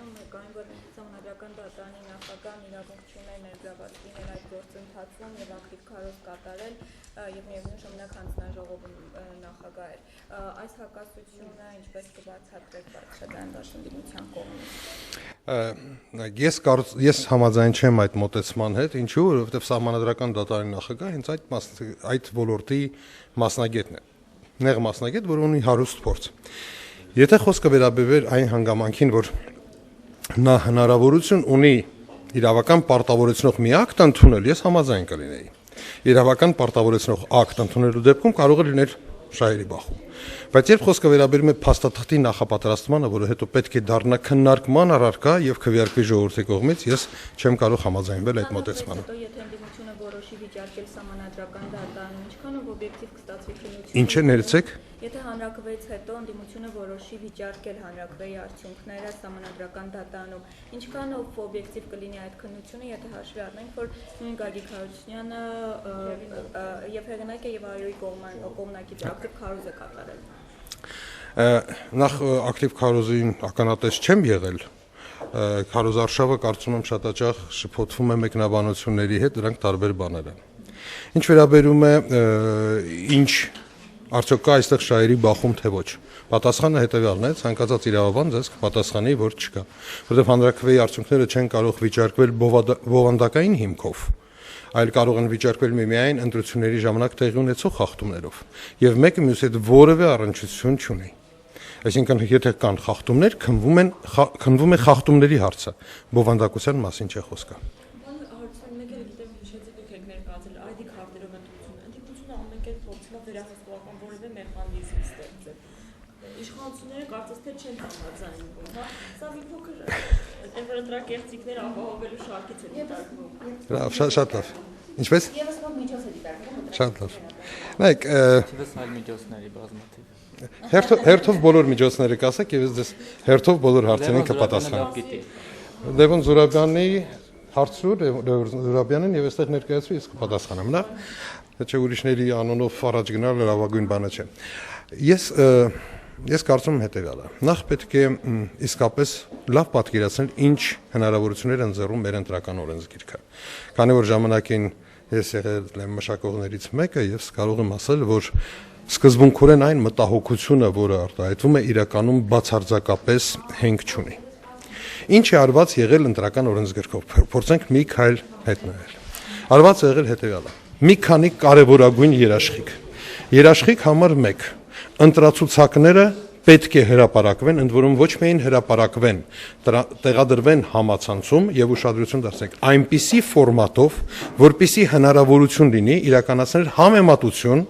Սահմանադրական դատարանի նախագահն իրավունք չուներ ներգրաված լինել այդ գործընթացում եւ ակտիվ քարոզ կատարել եւ միևնույն ժամանակ հանձնաժողովում նախագահ էր։ Այս հակասությունը ինչպես կբացատրեք Բարձրաստան դաշնության կողմից։ Ես համաձայն չեմ այդ մոտեցման հետ, ինչու, որովհետեւ Սահմանադրական դատարանի նախագահը հենց այդ ոլորտի մասնագետն է։ Նեղ մասնագետ, որ ունի հարուստ փորձ։ Եթե խոսքը վերաբերվեր այն հանգամանքին, որ նա հնարավորություն ունի իրավական պարտավորեցնող մի ակտ ընդունել, ես համաձայն կլինեի։ Իրավական պարտավորեցնող ակտ ընդունելու դեպքում կարող է լինել շահերի բախում։ Բայց երբ խոսքը վերաբերում է փաստաթղթի նախապատրաստմանը, որը հետո պետք է դառնա քննարկման առարկա եւ քվեարկվի ժողովրդի կողմից, ես չեմ կարող համաձայնվել այդ մոտեցմանը։ Եթե ընդդիմությունը որոշի վիճարկել Սահմանադրական դատարանում, ինչքանով օբյեկտիվ կստացվի քննությունը։ Ինչ է ներեցեք։ Եթե հանրաքվեից հետո ընդդիմությունը որոշի վիճարկել հանրաքվեի արդյունքները Սահմանադրական դատարանում, ինչքանով օբյեկտիվ կլինի այդ քննությունը, եթե հաշվի առնենք, որ նույն Գագիկ Հարությունյանը եւ հեղինակը եւ Արիոյի կողմնակից ակտիվ քարոզ է կատարել։ Նախ ակտիվ քարոզին ականատես չեմ եղել։ Քարոզարշավը կարծում եմ շատ հաճախ շփոթվում է մեկնաբանությունների հետ, դրանք տարբեր բաներ են։ Ինչ վերաբերում է ինչ արդյոք կա այստեղ շահերի բախում թե ոչ։ Պատասխանը հետևյալն է, ցանկացած իրավաբան ձեզ կպատասխանի, որ չկա, որովհետև հանրաքվեի արդյունքները չեն կարող վիճարկվել բովանդակային հիմքով, այլ կարող են վիճարկվել միայն ընտրությունների ժամանակ տեղի ունեցող խախտումներով, եւ մեկը մյուսի հետ որևէ առնչություն չունի։ Այսինքն, եթե կան խախտումներ, քննվում է խախտումների հարցը, բովանդակության մասին չէ խոսքը։ Իշխանությունները կարծես թե չեն համաձայնվում, հա, սա մի փոքր ընտրակերտիկներ ապահովելու շարքից է դիտարկվում։ Շատ լավ։ Ինչպես։ Եվս ոք միջոց է դիտարկվում։ Շատ լավ։ Նայեք, Եվս այլ միջոցների բազմաթիվ։ Հերթով բոլոր միջոցները կասեք եւ ես ձեզ հերթով բոլոր հարցերին կպատասխանեմ։ Լևոն Զուրաբյանի հարցը, Լևոն Զուրաբյանին եւ այստեղ ներկայացրու ես կպատասխանեմ, լավ։ Չէ ուրիշների անունով առաջ գնալ լավագույն բանը չէ։ Ես կարծում եմ հետևյալը։ Նախ պետք է իսկապես լավ պատկերացնել ինչ հնարավորություններ են ընձեռում մեր ընտրական օրենսգիրքը։ Քանի որ ժամանակին ես եղել եմ մշակողներից մեկը եւ կարող եմ ասել, որ սկզբունքորեն այն մտահոգությունը, որը արտահայտվում է, իրականում բացարձակապես հենք չունի։ Ինչ է արված եղել ընտրական օրենսգրքով։ Փորձենք մի քայլ հետնել։ Արված է եղել հետևյալը։ Մի քանի կարևորագույն երաշխիք։ Երաշխիք համար 1. Ընտրացուցակները պետք է հրապարակվեն, ընդ որում ոչ միայն հրապարակվեն, տեղադրվեն համացանցում եւ ուշադրություն դարձնենք այնպիսի ֆորմատով, որպիսի հնարավորություն լինի իրականացնել համեմատություն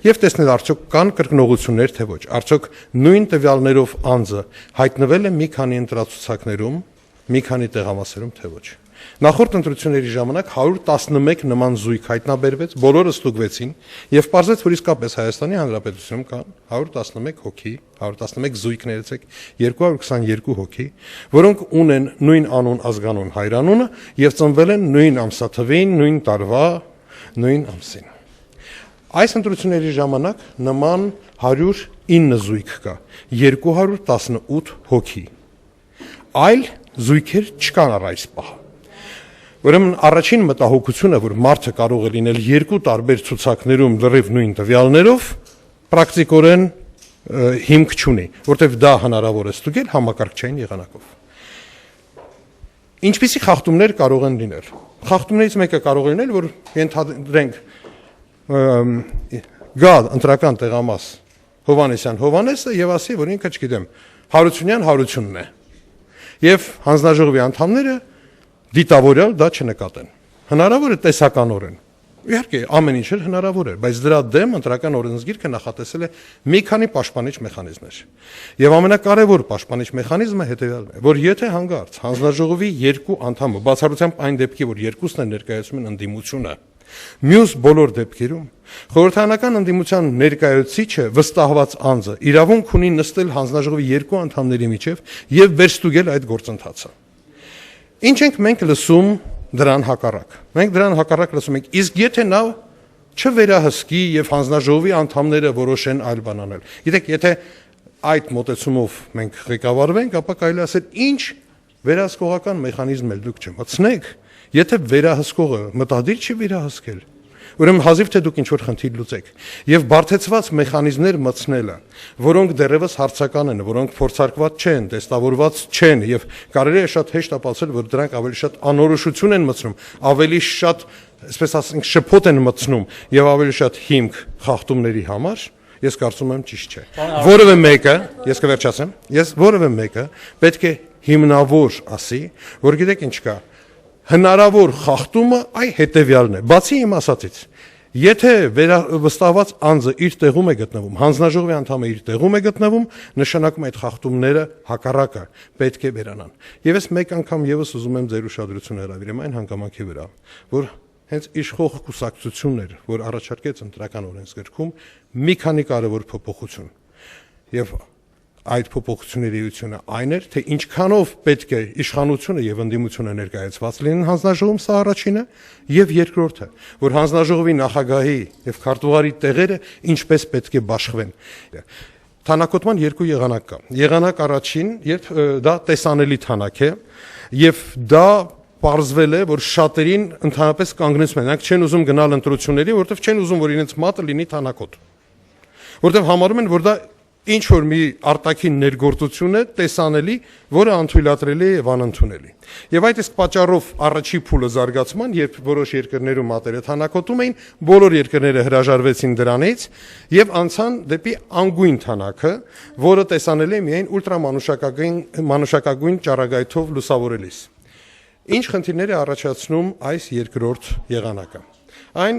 եւ տեսնել արդյոք կան կրկնողություններ թե ոչ, արդյոք նույն տվյալներով անձը հայտնվել է մի քանի ընտրացուցակներում, մի քանի տեղամասերում թե ոչ։ Նախորդ ընտրությունների ժամանակ 111 նման զույգ հայտնաբերվեց, բոլորը ստուգվեցին եւ պարզեց, որ իսկապես Հայաստանի Հանրապետությունում կան 111 հոգի, 111 զույգ ներեցեք, 222 հոգի, որոնք ունեն նույն անուն, ազգանուն, հայրանունը եւ ծնվել են նույն ամսաթվին, նույն տարվա, նույն ամսին։ Այս ընտրությունների ժամանակ նման 109 զույգ կա, 218 հոգի։ Այլ զույգեր չկան առ այս պահը։ Ուրեմն առաջին մտահոգությունը, որ մարդը կարող է լինել երկու տարբեր ցուցակներում լրիվ նույն տվյալներով, պրակտիկորեն հիմք չունի, որտեղ դա հնարավոր է ստուգել համակարգչային եղանակով։ Ինչպիսի խախտումներ կարող են լինել։ Խախտումներից մեկը կարող է լինել, որ ենթադրենք գա ընտրական տեղամաս Հովանեսյան Հովանեսը եւ ասի, որ ինքը, չգիտեմ, Հարությունյան Հարությունն է։ Եվ հանձնաժողովի անդամները դիտավորյալ դա չնկատեն։ Հնարավոր է տեսականորեն։ Իհարկե, ամեն ինչ հնարավոր է, բայց դրա դեմ ընտրական օրենսգիրքը նախատեսել է մի քանի պաշտպանիչ մեխանիզմներ։ Եվ ամենակարևոր պաշտպանիչ մեխանիզմը հետևյալն է, որ եթե հանկարծ հանձնաժողովի երկու անդամը, բացառությամբ այն դեպքի, որ երկուսն են ներկայացում են ընդդիմությունը, մյուս բոլոր դեպքերում խորհրդարանական ընդդիմության ներկայացուցիչը վստահված անձը իրավունք ունի նստել հանձնաժողովի երկու անդամների միջև եւ վերստուգել այդ գործընթացը։ Ինչ ենք մենք լսում դրան հակառակ։ Մենք դրան հակառակ լսում ենք, իսկ եթե նա չվերահսկի եւ հանձնաժողովի անդամները որոշեն այլ բան անել։ Գիտեք, եթե այդ մոտեցումով մենք ղեկավարվենք, ապա կարելի ասել ինչ վերահսկողական մեխանիզմ էլ դուք չմտցնեք, եթե վերահսկողը մտադիր չի վերահսկել, ուրեմն հազիվ թե դուք ինչ-որ խնդիր լուծեք, եւ բարդեցված մեխանիզմներ մտցնելը, որոնք դեռևս հարցական են, որոնք փորձարկված չեն, տեստավորված չեն եւ կարելի է շատ հեշտ ապացուցել, որ դրանք ավելի շատ անորոշություն են մտցնում, ավելի շատ, այսպես ասենք, շփոթ են մտցնում եւ ավելի շատ հիմք խախտումների համար, ես կարծում եմ ճիշտ չէ։ Որևէ մեկը, ես կվերջացեմ, որևէ մեկը պետք է հիմնավոր ասի, որ գիտեք ինչ կա, հնարավոր խախտումը այ հետեւյալն է, բացի իմ ասածից, եթե վստահված անձը իր տեղում է գտնվում, հանձնաժողովի անդամը իր տեղում է գտնվում, նշանակում է այդ խախտումները հակառակը պետք է վերանան։ Եվ ես մեկ անգամ եւս ուզում եմ ձեր ուշադրությունը հրավիրեմ այն հանգամանքի վրա, որ հենց իշխող կուսակցություններ, որ առաջարկեց ընտրական օրենսգրքում մի քանի կարևոր փոփոխություն եւ այդ փոփոխությունների էությունը այն էր, թե ինչքանով պետք է իշխանությունը եւ ընդդիմությունը ներկայացված լինեն հանձնաժողովում, սա առաջինը, եւ երկրորդը, որ հանձնաժողովի նախագահի եւ քարտուղարի տեղերը ինչպես պետք է բաշխվեն։ Թանակոտման երկու եղանակ կա։ Եղանակ առաջին, երբ դա տեսանելի թանակ է եւ դա պարզվել է, որ շատերին ընդհանրապես կանգնեցում են, նրանք չեն ուզում գնալ ընտրությունների, որովհետեւ չեն ուզում, որ իրենց մատը լինի թանակոտ։ Որովհետեւ համարում են, որ դա ինչ որ մի արտաքին ներգործություն է տեսանելի, որը անթույլատրելի է եւ անընդունելի։ Եվ այդ իսկ պատճառով առաջի փուլը զարգացման, երբ որոշ երկրներում մատերը թանակոտում էին, բոլոր երկրները հրաժարվեցին դրանից եւ անցան դեպի անգույն թանակը, որը տեսանելի է միայն ուլտրամանուշակագույն ճառագայթով լուսավորելիս։ Ինչ խնդիրներ է առաջացնում այս երկրորդ եղանակը։ Այն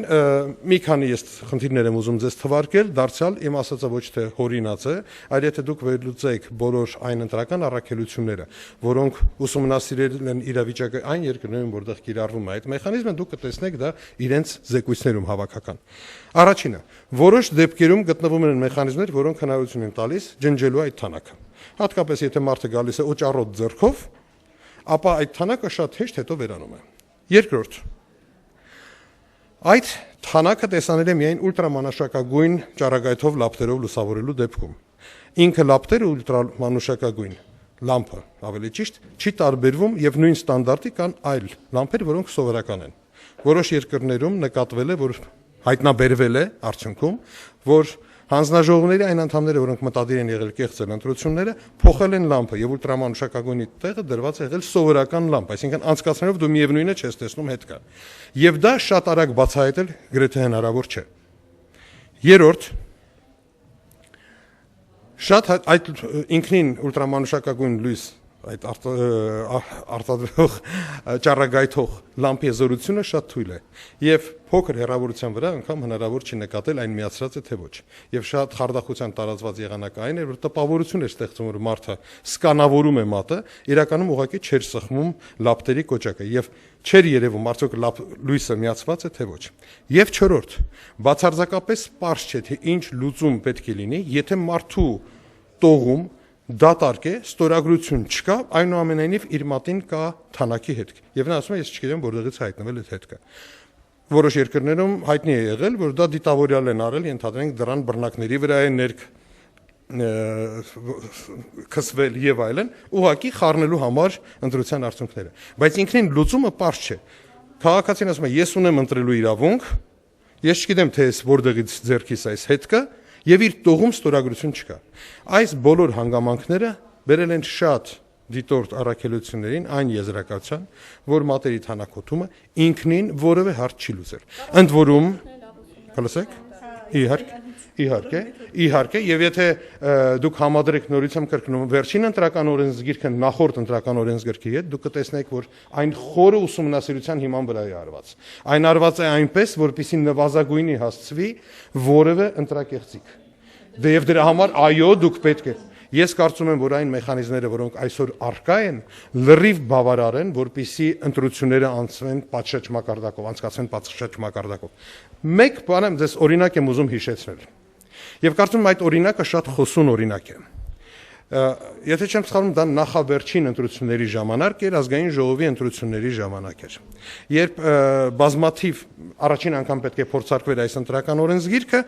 մի քանի ես խնդիրներ եմ ուզում ձեզ թվարկել, դարձյալ իմ ասածը ոչ թե հորինած է, այլ եթե դուք վերլուծեք բոլոր այն ընտրական առաքելությունները, որոնք ուսումնասիրել են իրավիճակը այն երկրներում, որտեղ կիրառվում է այդ մեխանիզմը, դուք կտեսնեք դա իրենց զեկույցներում հավաքական։ Առաջինը, որոշ դեպքերում գտնվում են մեխանիզմներ, որոնք հնարավորություն են տալիս ջնջելու այդ թանակը։ Հատկապես եթե մարդը գալիս է օճառոտ ձեռքով, ապա այդ թանակը շատ հեշտ հետո վերանում է։ Երկրորդ, այդ թանակը տեսանելի է միայն ուլտրամանուշակագույն ճառագայթով լապտերով լուսավորելու դեպքում։ Ինքը լապտերը ուլտրամանուշակագույն լամպը, ավելի ճիշտ, չի տարբերվում եւ նույն ստանդարտի կան այլ լամպեր, որոնք սովորական են։ Որոշ երկրներում նկատվել է, որ հայտնաբերվել է արդյունքում, որ հանձնաժողովների այն անդամները, որոնք մտադիր են եղել կեղծել ընտրությունները, փոխել են լամպը եւ ուլտրամանուշակագույնի տեղը դրված է եղել սովորական լամպ, այսինքն անցկացնելով դու միևնույնը չես տեսնում հետ կա։ Եվ դա շատ արագ բացահայտել գրեթե հնարավոր չէ։ Երրորդ, շատ այդ ինքնին ուլտրամանուշակագույն լույս այդ արտադրող ճառագայթող լամպի զորությունը շատ թույլ է եւ փոքր հեռավորության վրա անգամ հնարավոր չի նկատել այն միացրած է թե ոչ եւ շատ խարդախության տարածված եղանակը այն է որ տպավորություն է ստեղծում որ մարդը սկանավորում է մատը իրականում ուղղակի չէր սխմում լապտերի կոճակը եւ չէր երևում արդյոք լույսը միացված է թե ոչ եւ չորրորդ բացարձակապես պարզ չէ թե ինչ լուծում պետք է լինի եթե մարդու տողում դատարկ է, ստորագրություն չկա, այնուամենայնիվ իր մատին կա թանակի հետք։ Եվ նա ասում է, ես չգիտեմ որտեղից հայտնվել այդ հետքը։ Որոշ երկրներում հայտնի է եղել, որ դա դիտավորյալ են արել, ենթադրենք դրան բռնակների վրա է ներք քսվել եւ այլն, ուղղակի խառնելու համար ընտրության արդյունքները։ Բայց ինքնին լուծումը պարզ չէ։ Քաղաքացին ասում է, ես ունեմ ընտրելու իրավունք, ես չգիտեմ թե ես որտեղից ձեռքիս այս հետքը եւ իր տողում ստորագրություն չկա։ Այս բոլոր հանգամանքները բերել են շատ դիտորդ առաքելություններին այն եզրակացության, որ մատերի թանակոտումը ինքնին որևէ հարց չի լուծել։ Ընդ որում, հալսեք, իհարկե, եւ եթե դուք համադրեք նորից եմ կրկնում վերջին ընտրական օրենսգիրքը նախորդ ընտրական օրենսգրքի հետ, դուք կտեսնեք, որ այն խորը ուսումնասիրության հիման վրա է արված։ Այն արված է այնպես, որպեսզի նվազագույնի հասցվի որևէ ընտրակեղծիք։ Եվ դրա համար այո, դուք պետք է Ես կարծում եմ, որ այն մեխանիզմները, որոնք այսօր առկա են, լրիվ բավարար են, որպեսզի ընտրությունները անցնեն պատշաճ մակարդակով, անցկացվեն պատշաճ մակարդակով։ Մեկ բան եմ ձեզ օրինակ եմ ուզում հիշեցնել։ Եվ կարծում եմ այդ օրինակը շատ խոսուն օրինակ է։ Եթե չեմ սխալվում, դա նախավերջին ընտրությունների ժամանակ էր, ազգային ժողովի ընտրությունների ժամանակ էր։ Երբ բազմաթիվ առաջին անգամ պետք է փորձարկվեր այս ընտրական օրենսգիրքը,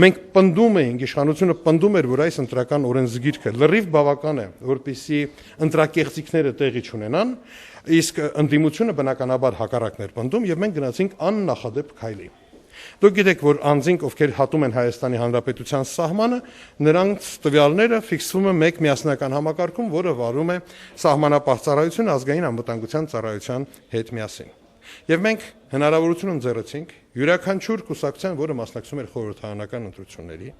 մենք պնդում էինք, իշխանությունը պնդում էր, որ այս ընտրական օրենսգիրքը լրիվ բավական է, որպեսզի ընտրակեղծիքները տեղի չունենան, իսկ ընդդիմությունը բնականաբար հակառակն էր պնդում, եւ մենք գնացինք աննախադեպ քայլի։ Դուք գիտեք, որ անձինք, ովքեր հատում են Հայաստանի Հանրապետության սահմանը, նրանց տվյալները ֆիքսվում են մեկ միասնական համակարգում, որը վարում է Սահմանապահ ծառայությունը ազգային անվտանգության ծառայության հետ միասին։ Եվ մենք հնարավորություն ընձեռեցինք յուրաքանչյուր կուսակցության, որը մասնակցում էր խորհրդարանական ընտրությունների,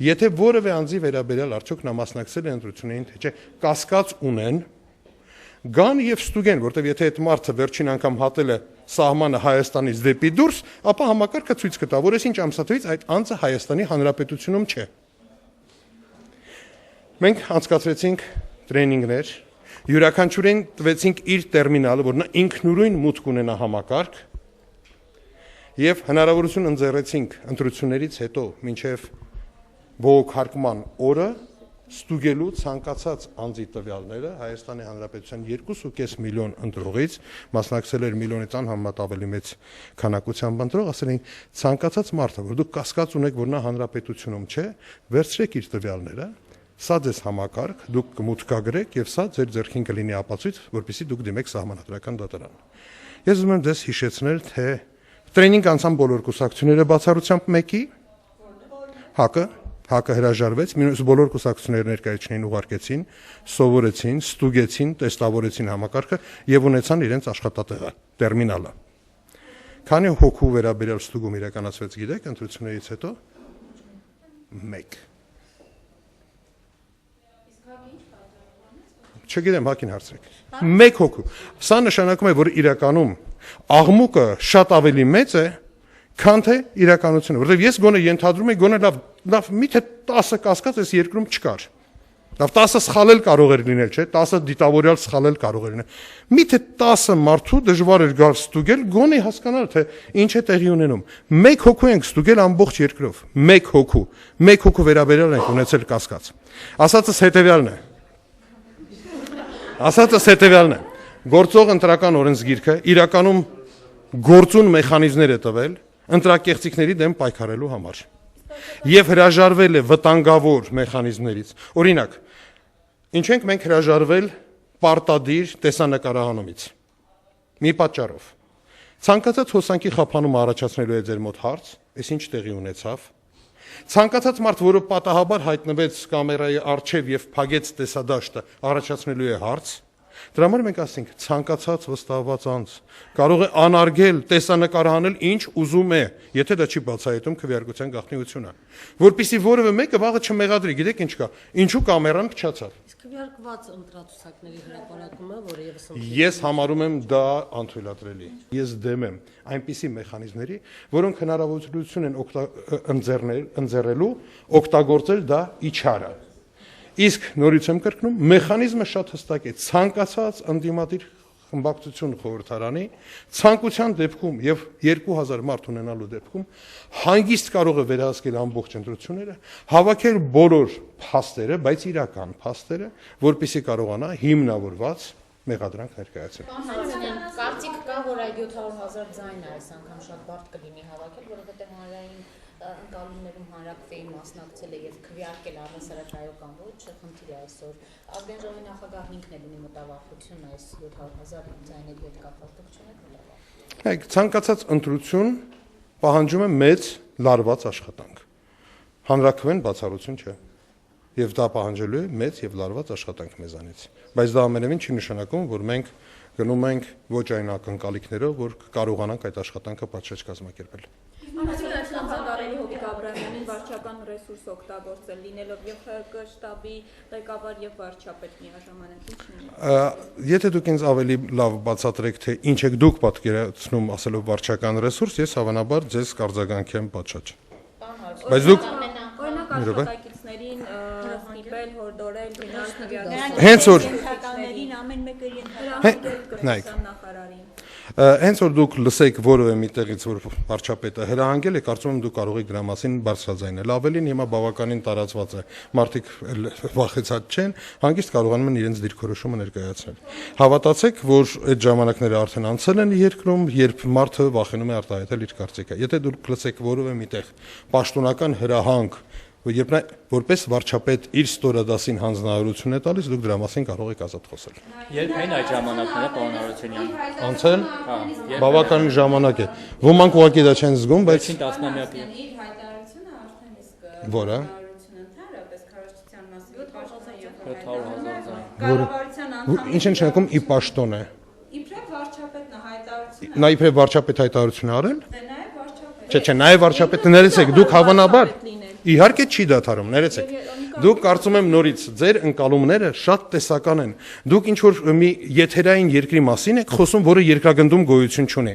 եթե որևէ անձի վերաբերյալ արդյոք նա մասնակցել է ընտրություններին, թե չէ, կասկած ունեն, գան եւ ստուգեն, որտեվ եթե այդ մարդը վերջին անգամ հատել է սահմանը Հայաստանից դեպի դուրս, ապա համակարգը ցույց կտա, որ այսինչ ամսաթվից այդ անձը Հայաստանի Հանրապետությունում չէ։ Մենք անցկացրեցինք տրեյնինգներ, յուրաքանչյուրին տվեցինք իր տերմինալը, որ նա ինքնուրույն մուտք ունենա համակարգ, եւ հնարավորություն ընձեռեցինք ընտրություններից հետո մինչեւ բողոքարկման օրը ստուգելու ցանկացած անձի տվյալները Հայաստանի Հանրապետության 2.5 միլիոն ընտրողից, մասնակցել էր միլիոնից անհամեմատ ավելի մեծ քանակությամբ ընտրող, ասել են ցանկացած մարդը, որ դուք կասկած ունեք, որ նա հանրապետությունում չէ, վերցրեք իր տվյալները, սա ձեզ համակարգ, դուք կմուտքագրեք եւ սա ձեր ձեռքին կլինի ապացույց, որպեսզի դուք դիմեք սահմանադրական դատարան։ Ես ուզում եմ ձեզ հիշեցնել, թե տրեյնինգ անցան բոլոր կուսակցությունները բացառությամբ մեկի, Հակը հրաժարվեց, մյուս բոլոր կուսակցությունները ներկայացնին ուղարկեցին, սովորեցին, ստուգեցին, տեստավորեցին համակարգը եւ ունեցան իրենց աշխատատեղը, տերմինալը։ Քանի հոգու վերաբերյալ ստուգում իրականացվեց, գիտեք, ընտրություններից հետո 1։ Չգիտեմ, հակին հարցրեք։ 1 հոգու։ Սա նշանակում է, որ իրականում աղմուկը շատ ավելի մեծ է, քան թե իրականությունը, որովհետև ես գոնե ենթադրում եմ, գոնե լավ, միթե 10 կասկած այս երկրում չկար։ Լավ 10 սխալել կարող էր լինել, չէ՞, 10 դիտավորյալ սխալել կարող էր լինել։ Միթե 10 մարդու դժվար էր գալ ստուգել, գոնե հասկանալ, թե ինչ է տեղի ունենում։ 1 հոգու ենք ստուգել ամբողջ երկրով, 1 հոգու, 1 հոգու վերաբերյալ ենք ունեցել կասկած։ Ասածս հետևյալն է։ Գործող ընտրական օրենսգիրքը իրականում գործուն մեխանիզմներ է տվել ընտրակեղծիքների դեմ պայքարելու համար եւ հրաժարվել է վտանգավոր մեխանիզմներից։ Օրինակ, ինչ ենք մենք հրաժարվել պարտադիր տեսանկարահանումից։ Մի պատճառով։ Ցանկացած հոսանքի խափանում առաջացնելու է ձեր մոտ հարց, այս ինչ տեղի ունեցավ։ Ցանկացած մարդ, որը պատահաբար հայտնվեց կամերայի առջև եւ փագեց տեսադաշտը, առաջացնելու է հարց։ Դրա համար մենք ասենք ցանկացած վստահված անձ կարող է անարգել, տեսանկարահանել ինչ ուզում է, եթե դա չի բացահայտում քվեարկության գաղտնիությունը, որpիսի որևէ մեկը վաղը չմեղադրի, գիտեք ինչ կա, ինչու կամերան փչացավ։ Իսկ քվեարկված ընտրացուցակների հրապարակումը, որը եւս Ես համարում եմ դա անթույլատրելի։ Ես դեմ եմ այնպիսի մեխանիզմների, որոնք հնարավորություն են ընձեռելու օգտագործել դա իչարը։ Իսկ նորից եմ կրկնում, մեխանիզմը շատ հստակ է, ցանկացած ընդդիմադիր խմբակցություն խորհրդարանի ցանկության դեպքում եւ 2000 մարդ ունենալու դեպքում հանգիստ կարող է վերահսկել ամբողջ ընտրությունները, հավաքել բոլոր փաստերը, բայց իրական փաստերը, որպեսզի կարողանա հիմնավորված մեղադրանք ներկայացնել։ Կարծիք կա, որ այդ 700,000 ձայնը այս անգամ շատ բարդ կլինի հավաքել, որովհետև հանրային ընկալումներում հանրակրվեի մասնակցել է եւ քվեարկել առհասարակ այո կամ ոչ, խնդիր է այսօր։ Ազգային ժողովի նախագահն ինքն էլ ունի մտավախություն այս 700,000 ձայների հետ կապված դեպքերում։ Հայք ցանկացած ընտրություն պահանջում է մեծ լարված աշխատանք։ Հանրակրվեն բացառություն չէ։ Եվ դա պահանջելու է մեծ եւ լարված աշխատանք մեզանից։ Բայց դա ամենևին չի նշանակում, որ մենք գնում ենք ոչ այն ակնկալիքներով, որ կարողանանք այդ աշխատանքը պատշաճ կազմակերպել։ Անձնարարելի Հովիկ Աբրահամյանին վարչական ռեսուրս օգտագործել լինելով եւ ՀԿ շտաբի ղեկավար եւ վարչապետ միաժամանակ ինչ լինի։ Եթե դուք ինձ ավելի լավ բացատրեք, թե ինչ եք դուք պատկերացնում ասելով վարչական ռեսուրս, ես հավանաբար ձեզ կարձագանքեմ պատշաճ։ Բայց դուք օրինակ աշխատակիցներին ստիպել, հորդորել, գնալ հենց որ ենթականներին ամեն մեկը ենթականերին նախարարին։ Հենց որ դուք լսեք որևէ միտեղից, որ վարչապետը հրահանգել է, կարծում եմ դուք կարող եք դրա մասին բարձրաձայնել։ Ավելին հիմա բավականին տարածված է։ Մարդիկ վախեցած չեն, հանգիստ կարողանում են իրենց դիրքորոշումը ներկայացնել։ Հավատացեք, որ այդ ժամանակները արդեն անցել են երկրում, երբ մարդը վախենում է արտահայտել իր կարծիքը։ Եթե դուք լսեք որևէ միտեղ պաշտոնական հրահանգ, երբ նա որպես վարչապետ իր ստորադասին հանձնարարություն է տալիս, դուք դրա մասին կարող եք ազատ խոսել։ Երբ էին այդ ժամանակները, պարոն Արությունյան։ Անցել Հա, բավականին ժամանակ է։ Ոմանք ուղղակի դա չեն զգում, բայց Վերջին տասնամյակի։ Իր հայտարարությունը արդեն իսկ Որը? հայտարարությունը ընդհանրապես քարոզչության մասին պաշտոնային 700,000 ձայն։ կառավարության անդամ ինչ են շնորհքում ի պաշտոն է։ իբրև վարչապետն է հայտարարությունը Նա իբրև վարչապետ հայտարարություն արել։ դե նաև վարչապետ Չէ, նաև վարչապետը ներեցեք, դուք հավանաբար իհարկե չի դադարում, ներեցեք։ Դուք կարծում եմ նորից ձեր ընկալումները շատ տեսական են։ Դուք ինչ որ մի եթերային երկրի մասին եք խոսում, որը երկրագնդում գոյություն չունի։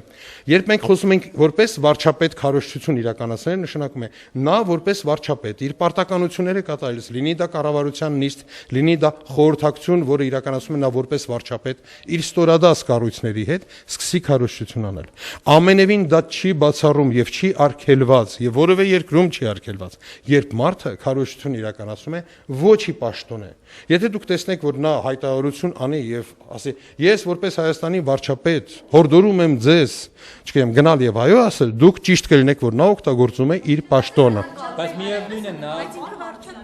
Երբ մենք խոսում ենք որպես վարչապետ քարոզչություն իրականացնել, նշանակում է նա որպես վարչապետ իր պարտականությունները կատարելիս, լինի դա կառավարության նիստ, լինի դա խորհրդակցություն, որը իրականացում է նա որպես վարչապետ իր ստորադաս կառույցների հետ, սկսի քարոզչություն անել։ Ամենևին դա չի բացառում եւ չի արգելված եւ որևէ երկրում չի արգելված, երբ մարդը քարոզչություն իրականացնում է ոչի պաշտոն է։ Եթե դուք տեսնեք, որ նա հայտարարություն անի եւ ասի, ես որպես Հայաստանի վարչապետ հորդորում եմ ձեզ, չգիտեմ, գնալ եւ այո ասել, դուք ճիշտ կլինեք, որ նա օգտագործում է իր պաշտոնը։ Բայց միևնույն է նա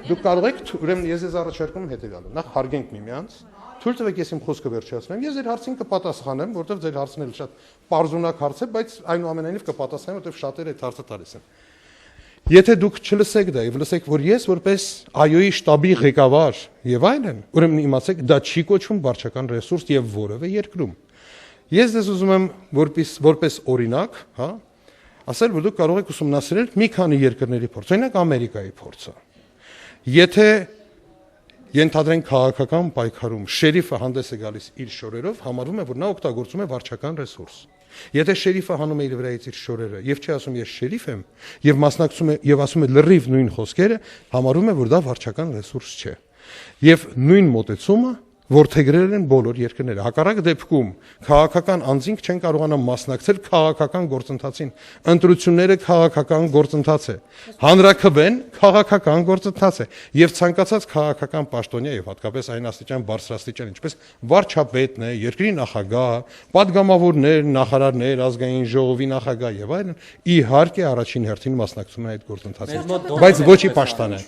Դուք կարող եք, ուրեմն ես ձեզ առաջարկում եմ հետեւյալը։ Նախ հարգենք միմյանց, թույլ տվեք ես իմ խոսքը վերջացնեմ։ Ես ձեր հարցին կպատասխանեմ, որովհետեւ ձեր հարցն էլ շատ պարզունակ հարց է, բայց այնուամենայնիվ կպատասխանեմ, որովհետեւ շատերը այդ հարցը տալիս են։ Եթե դուք չլսեք դա եւ լսեք, որ ես որպես ԱՅՈ-ի շտաբի ղեկավար եւ այլն, ուրեմն իմացեք, դա չի կոչվում վարչական ռեսուրս եւ որևէ երկրում։ Ես դες ուզում եմ որպես օրինակ, հա, ասել, որ դուք կարող եք ուսումնասիրել մի քանի երկրների փորձ, օրինակ Ամերիկայի փորձը։ Եթե ենթադրենք քաղաքական պայքարում շերիֆը հանդես է գալիս իր շորերով, համարվում է, որ նա օգտագործում է վարչական ռեսուրս։ Եթե շերիֆը հանում է իր վրայից իր շորերը եւ չի ասում ես շերիֆ եմ եւ մասնակցում է եւ ասում է լրիվ նույն խոսքերը, համարվում է, որ դա վարչական ռեսուրս չէ։ Եվ նույն մոտեցումը որդեգրել են բոլոր երկրները։ Հակառակ դեպքում քաղաքական անձինք չեն կարողանա մասնակցել քաղաքական գործընթացին։ Ընտրությունները քաղաքական գործընթաց է։ Հանրաքվեն քաղաքական գործընթաց է։ Եվ ցանկացած քաղաքական պաշտոնյա եւ հատկապես այն աստիճան բարձրաստիճան, ինչպես վարչապետն է, երկրի նախագահ, падգամավորներ, նախարարներ, ազգային ժողովի նախագահ եւ այլն, իհարկե առաջին հերթին մասնակցում են այդ գործընթացին, բայց ոչ ի պաշտպան է։